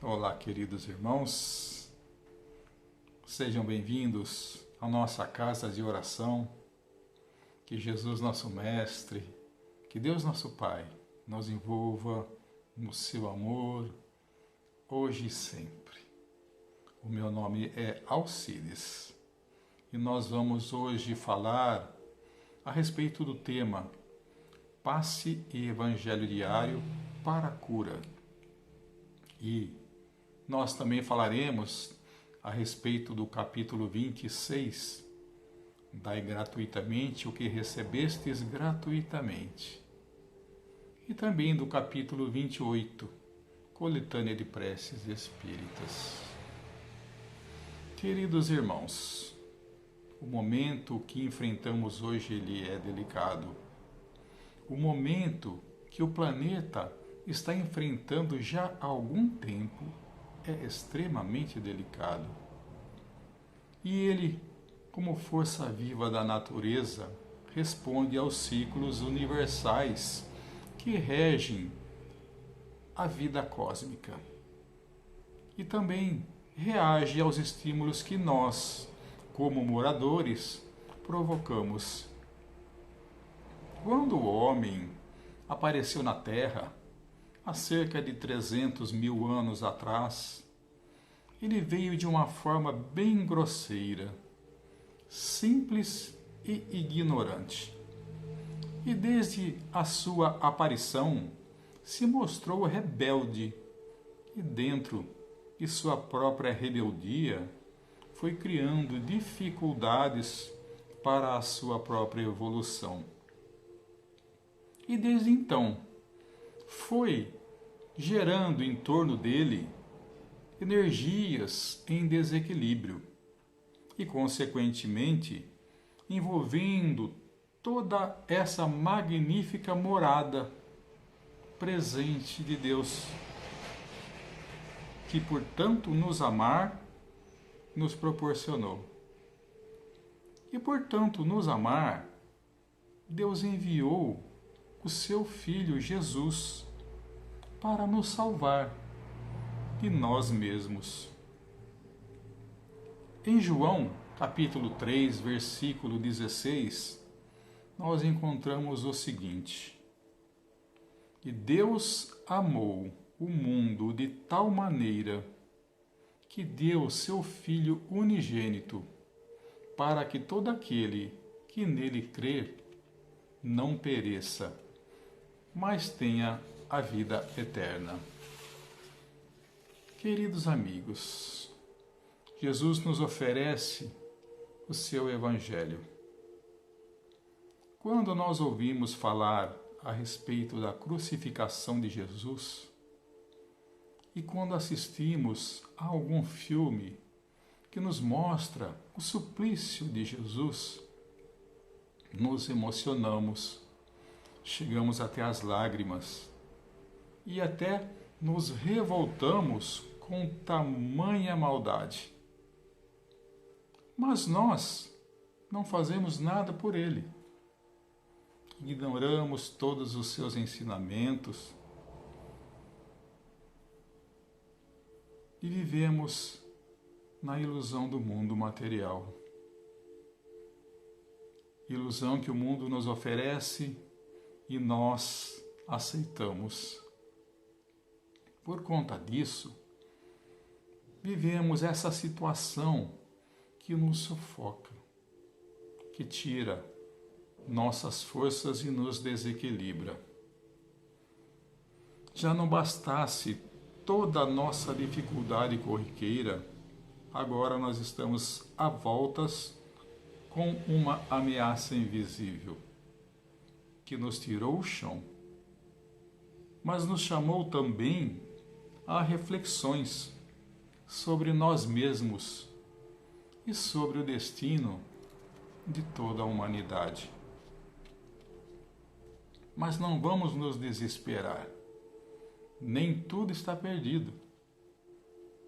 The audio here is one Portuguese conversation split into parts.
Olá, queridos irmãos, sejam bem-vindos à nossa casa de oração. Que Jesus, nosso Mestre, que Deus, nosso Pai, nos envolva no seu amor, hoje e sempre. O meu nome é Alcides e nós vamos hoje falar a respeito do tema Passe e Evangelho Diário para a Cura. E nós também falaremos a respeito do capítulo 26, Dai gratuitamente o que recebestes gratuitamente. E também do capítulo 28, Coletânea de Preces Espíritas. Queridos irmãos, o momento que enfrentamos hoje ele é delicado. O momento que o planeta está enfrentando já há algum tempo é extremamente delicado. E ele, como força viva da natureza, responde aos ciclos universais que regem a vida cósmica. E também reage aos estímulos que nós, como moradores, provocamos. Quando o homem apareceu na Terra, há cerca de 300 mil anos atrás, ele veio de uma forma bem grosseira, simples e ignorante. E desde a sua aparição, se mostrou rebelde, e dentro de sua própria rebeldia, foi criando dificuldades para a sua própria evolução. E desde então, foi gerando em torno dele energias em desequilíbrio e, consequentemente, envolvendo toda essa magnífica morada presente de Deus, que por tanto nos amar, nos proporcionou. E por tanto nos amar, Deus enviou o seu Filho Jesus para nos salvar de nós mesmos. Em João, capítulo 3, versículo 16, nós encontramos o seguinte: E Deus amou o mundo de tal maneira que deu seu Filho unigênito, para que todo aquele que nele crer não pereça, mas tenha a vida eterna. Queridos amigos, Jesus nos oferece o seu Evangelho. Quando nós ouvimos falar a respeito da crucificação de Jesus, e quando assistimos a algum filme que nos mostra o suplício de Jesus, nos emocionamos, chegamos até as lágrimas e até nos revoltamos com tamanha maldade. Mas nós não fazemos nada por ele. Ignoramos todos os seus ensinamentos e vivemos na ilusão do mundo material. Ilusão que o mundo nos oferece e nós aceitamos. Por conta disso, vivemos essa situação que nos sufoca, que tira nossas forças e nos desequilibra. Já não bastasse toda a nossa dificuldade corriqueira, agora nós estamos a voltas com uma ameaça invisível, que nos tirou o chão, mas nos chamou também a reflexões sobre nós mesmos e sobre o destino de toda a humanidade. Mas não vamos nos desesperar, nem tudo está perdido.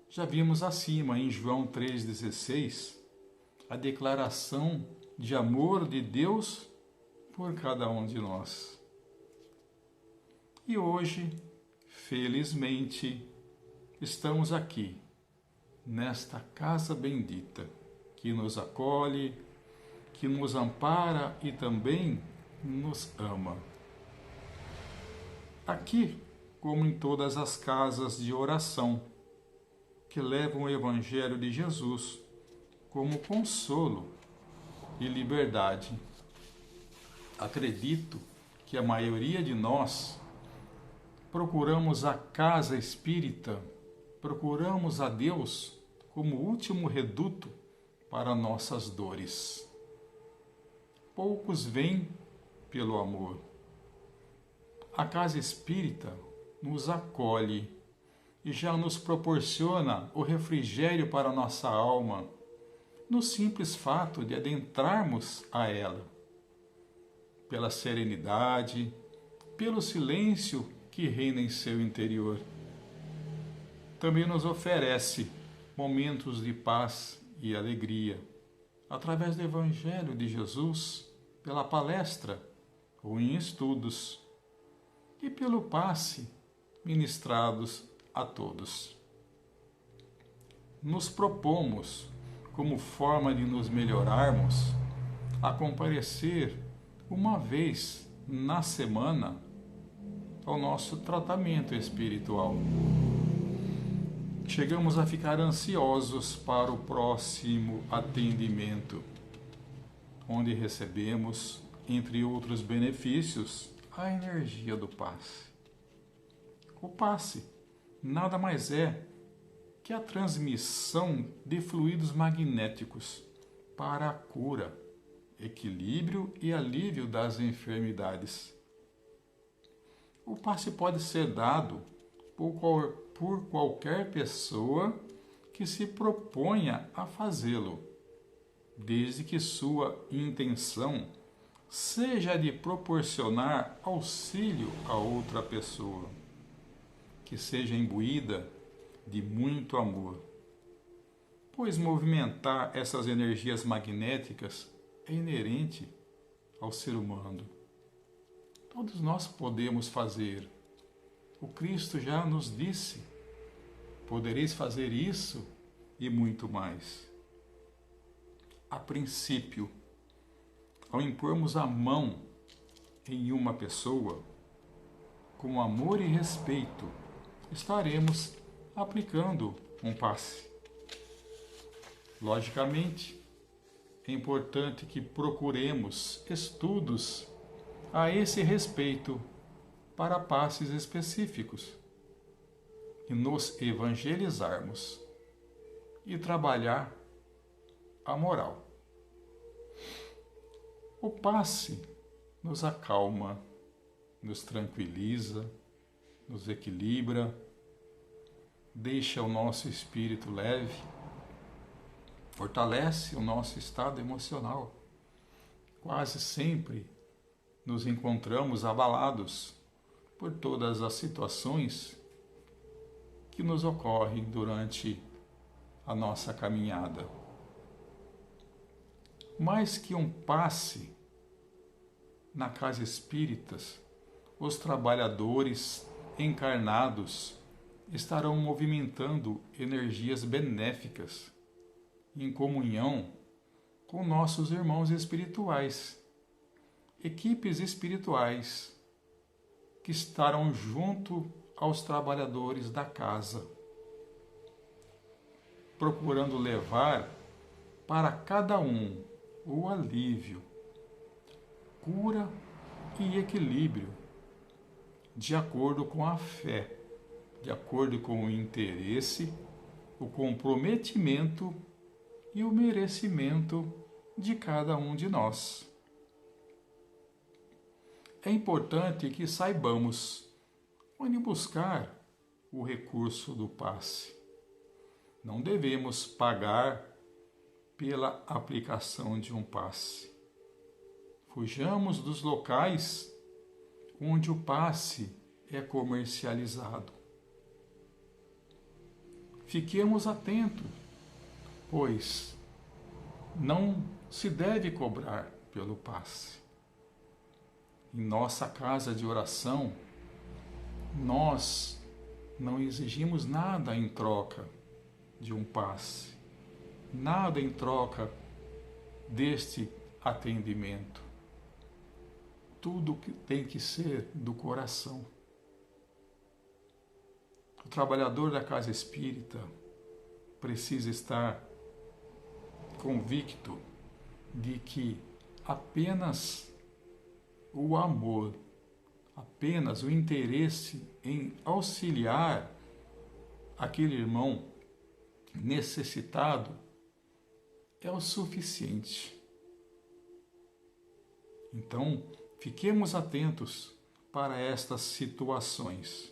Já vimos acima, em João 3,16, a declaração de amor de Deus por cada um de nós. E hoje, felizmente, estamos aqui, nesta casa bendita, que nos acolhe, que nos ampara e também nos ama. Aqui, como em todas as casas de oração, que levam o Evangelho de Jesus como consolo e liberdade. Acredito que a maioria de nós procuramos a casa espírita, procuramos a Deus como último reduto para nossas dores. Poucos vêm pelo amor. A casa espírita nos acolhe e já nos proporciona o refrigério para nossa alma, no simples fato de adentrarmos a ela, pela serenidade, pelo silêncio que reina em seu interior. Também nos oferece momentos de paz e alegria, através do Evangelho de Jesus, pela palestra ou em estudos, e pelo passe ministrados a todos. Nos propomos, como forma de nos melhorarmos, a comparecer uma vez na semana ao nosso tratamento espiritual. Chegamos a ficar ansiosos para o próximo atendimento, onde recebemos, entre outros benefícios, a energia do passe. O passe nada mais é que a transmissão de fluidos magnéticos para a cura, equilíbrio e alívio das enfermidades. O passe pode ser dado por qualquer pessoa que se proponha a fazê-lo, desde que sua intenção seja de proporcionar auxílio a outra pessoa, que seja imbuída de muito amor, pois movimentar essas energias magnéticas é inerente ao ser humano. Todos nós podemos fazer. O Cristo já nos disse: podereis fazer isso e muito mais. A princípio, ao impormos a mão em uma pessoa, com amor e respeito, estaremos aplicando um passe. Logicamente, é importante que procuremos estudos a esse respeito para passes específicos e nos evangelizarmos e trabalhar a moral. O passe nos acalma, nos tranquiliza, nos equilibra, deixa o nosso espírito leve, fortalece o nosso estado emocional. Quase sempre nos encontramos abalados por todas as situações que nos ocorrem durante a nossa caminhada. Mais que um passe, na casa espíritas, os trabalhadores encarnados estarão movimentando energias benéficas em comunhão com nossos irmãos espirituais, equipes espirituais que estarão junto aos trabalhadores da casa, procurando levar para cada um o alívio, cura e equilíbrio, de acordo com a fé, de acordo com o interesse, o comprometimento e o merecimento de cada um de nós. É importante que saibamos onde buscar o recurso do passe. Não devemos pagar pela aplicação de um passe. Fujamos dos locais onde o passe é comercializado. Fiquemos atentos, pois não se deve cobrar pelo passe. Em nossa casa de oração, nós não exigimos nada em troca de um passe, nada em troca deste atendimento. Tudo que tem que ser do coração. O trabalhador da casa espírita precisa estar convicto de que apenas o amor, apenas o interesse em auxiliar aquele irmão necessitado é o suficiente. Então, fiquemos atentos para estas situações.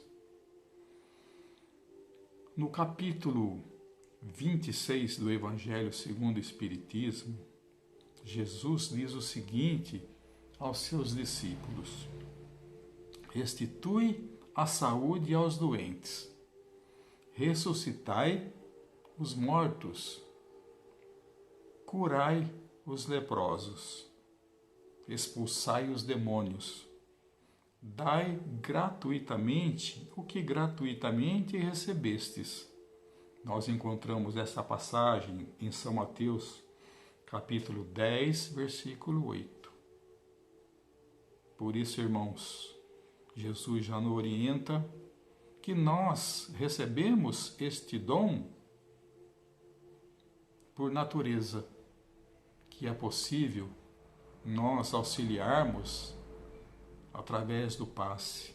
No capítulo 26 do Evangelho segundo o Espiritismo, Jesus diz o seguinte aos seus discípulos: restitui a saúde aos doentes, ressuscitai os mortos, curai os leprosos, expulsai os demônios, dai gratuitamente o que gratuitamente recebestes. Nós encontramos essa passagem em São Mateus, capítulo 10, versículo 8. Por isso, irmãos, Jesus já nos orienta que nós recebemos este dom por natureza, que é possível nós auxiliarmos através do passe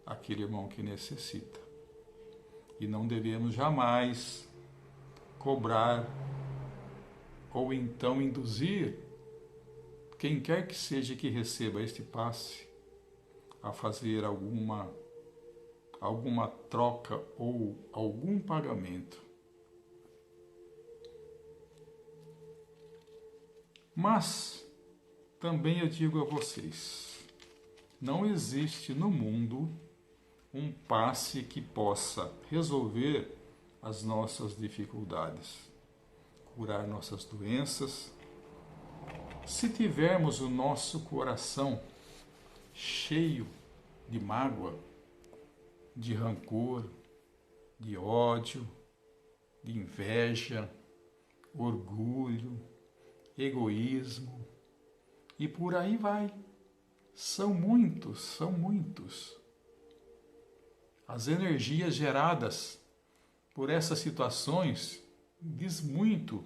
aquele irmão que necessita. E não devemos jamais cobrar ou então induzir quem quer que seja que receba este passe a fazer alguma troca ou algum pagamento. Mas também eu digo a vocês, não existe no mundo um passe que possa resolver as nossas dificuldades, curar nossas doenças, se tivermos o nosso coração cheio de mágoa, de rancor, de ódio, de inveja, orgulho, egoísmo, e por aí vai. São muitos. As energias geradas por essas situações diz muito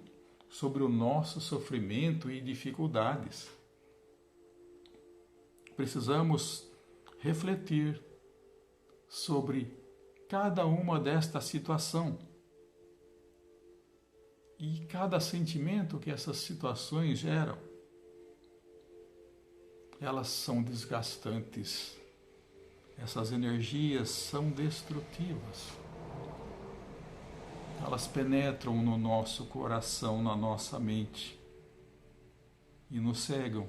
sobre o nosso sofrimento e dificuldades. Precisamos refletir sobre cada uma desta situação e cada sentimento que essas situações geram. Elas são desgastantes. Essas energias são destrutivas. Elas penetram no nosso coração, na nossa mente e nos cegam.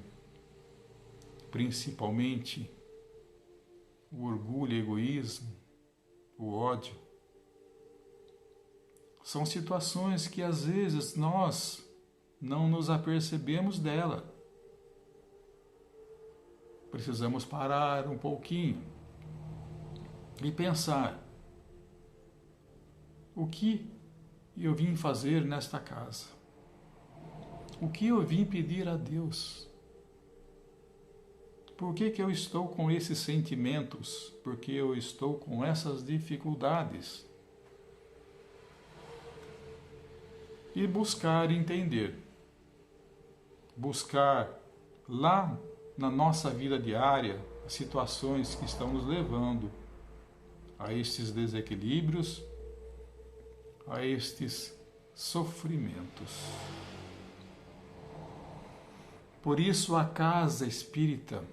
Principalmente o orgulho, o egoísmo, o ódio. São situações que às vezes nós não nos apercebemos dela. Precisamos parar um pouquinho e pensar: o que eu vim fazer nesta casa? O que eu vim pedir a Deus? Por que eu estou com esses sentimentos? Por que eu estou com essas dificuldades? E buscar entender. Buscar lá na nossa vida diária as situações que estão nos levando a estes desequilíbrios, a estes sofrimentos. Por isso a casa espírita,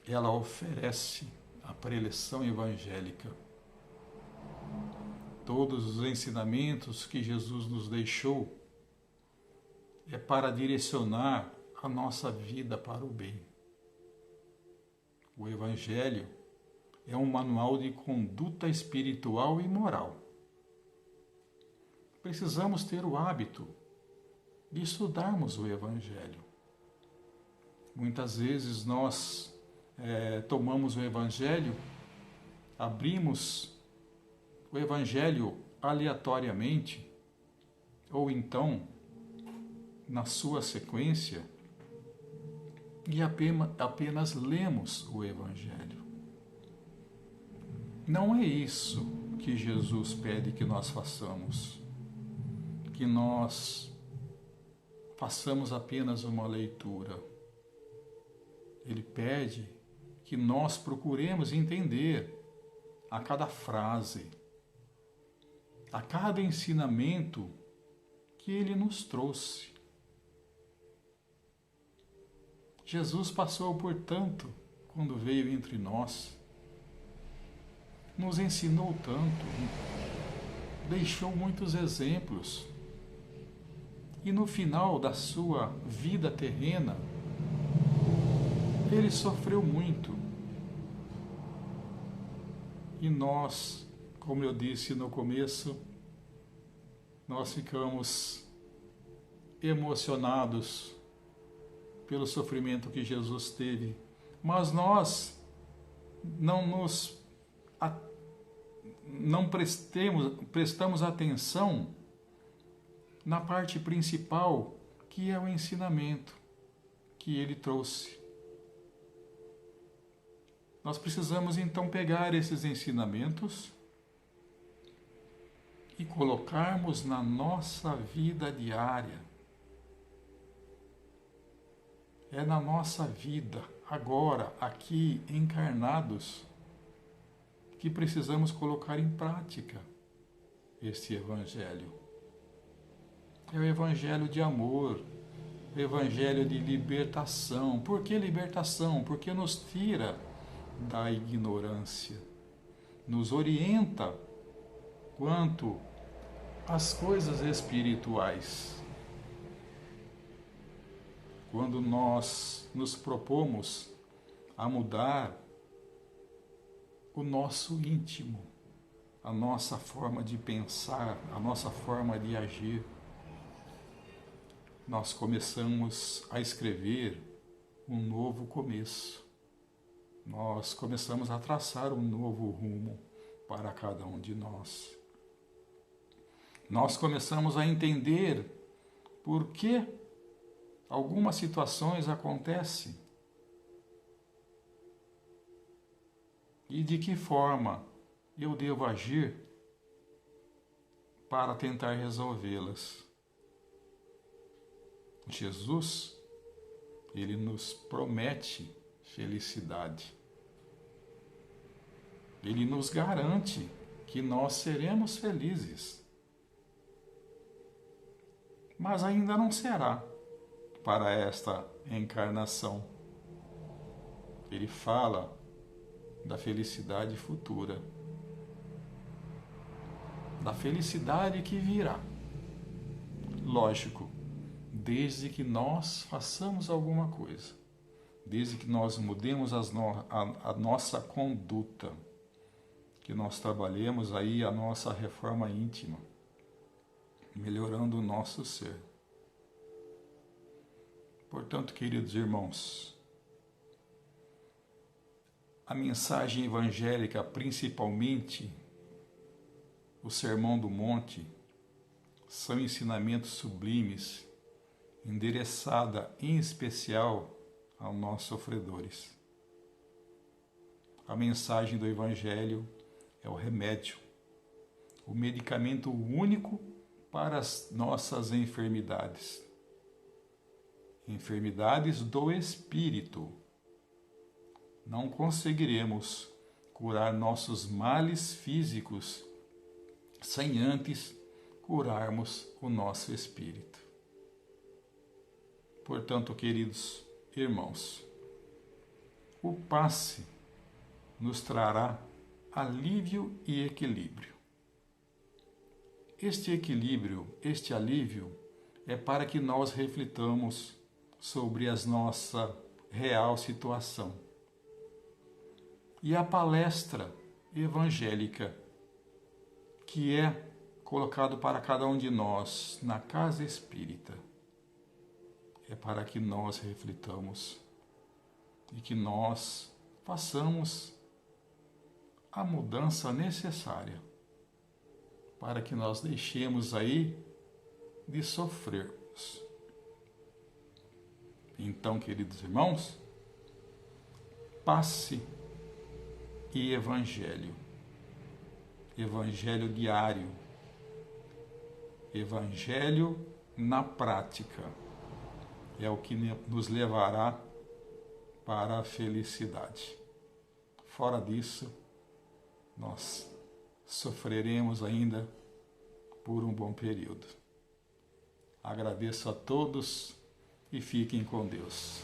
ela oferece a preleção evangélica. Todos os ensinamentos que Jesus nos deixou é para direcionar a nossa vida para o bem. O Evangelho é um manual de conduta espiritual e moral. Precisamos ter o hábito de estudarmos o Evangelho. Muitas vezes nós tomamos o Evangelho abrimos o Evangelho aleatoriamente, ou então na sua sequência, e apenas lemos o Evangelho. Não é isso que Jesus pede que nós façamos, que nós façamos apenas uma leitura. Ele pede que nós procuremos entender a cada frase, a cada ensinamento que ele nos trouxe. Jesus passou por tanto quando veio entre nós, nos ensinou tanto, deixou muitos exemplos, e no final da sua vida terrena, ele sofreu muito. E nós, como eu disse no começo, nós ficamos emocionados pelo sofrimento que Jesus teve, mas nós não prestamos atenção na parte principal, que é o ensinamento que ele trouxe. Nós precisamos então pegar esses ensinamentos e colocarmos na nossa vida diária. É na nossa vida, agora, aqui, encarnados, que precisamos colocar em prática este Evangelho. É o Evangelho de amor, o Evangelho de libertação. Por que libertação? Porque nos tira da ignorância, nos orienta quanto às coisas espirituais. Quando nós nos propomos a mudar o nosso íntimo, a nossa forma de pensar, a nossa forma de agir, nós começamos a escrever um novo começo. Nós começamos a traçar um novo rumo para cada um de nós. Nós começamos a entender por que algumas situações acontecem e de que forma eu devo agir para tentar resolvê-las. Jesus, ele nos promete felicidade. Ele nos garante que nós seremos felizes. Mas ainda não será para esta encarnação. Ele fala da felicidade futura, da felicidade que virá. Lógico, desde que nós façamos alguma coisa, desde que nós mudemos a nossa conduta, que nós trabalhemos aí a nossa reforma íntima, melhorando o nosso ser. Portanto, queridos irmãos, a mensagem evangélica, principalmente o Sermão do Monte, são ensinamentos sublimes, endereçada em especial aos nossos sofredores. A mensagem do Evangelho é o remédio, o medicamento único para as nossas enfermidades. Enfermidades do espírito. Não conseguiremos curar nossos males físicos sem antes curarmos o nosso espírito. Portanto, queridos irmãos, o passe nos trará alívio e equilíbrio. Este equilíbrio, este alívio, é para que nós reflitamos sobre a nossa real situação. E a palestra evangélica, que é colocado para cada um de nós na casa espírita, é para que nós reflitamos e que nós façamos a mudança necessária para que nós deixemos aí de sofrermos. Então, queridos irmãos, passe e evangelho diário, evangelho na prática, é o que nos levará para a felicidade. Fora disso, nós sofreremos ainda por um bom período. Agradeço a todos e fiquem com Deus.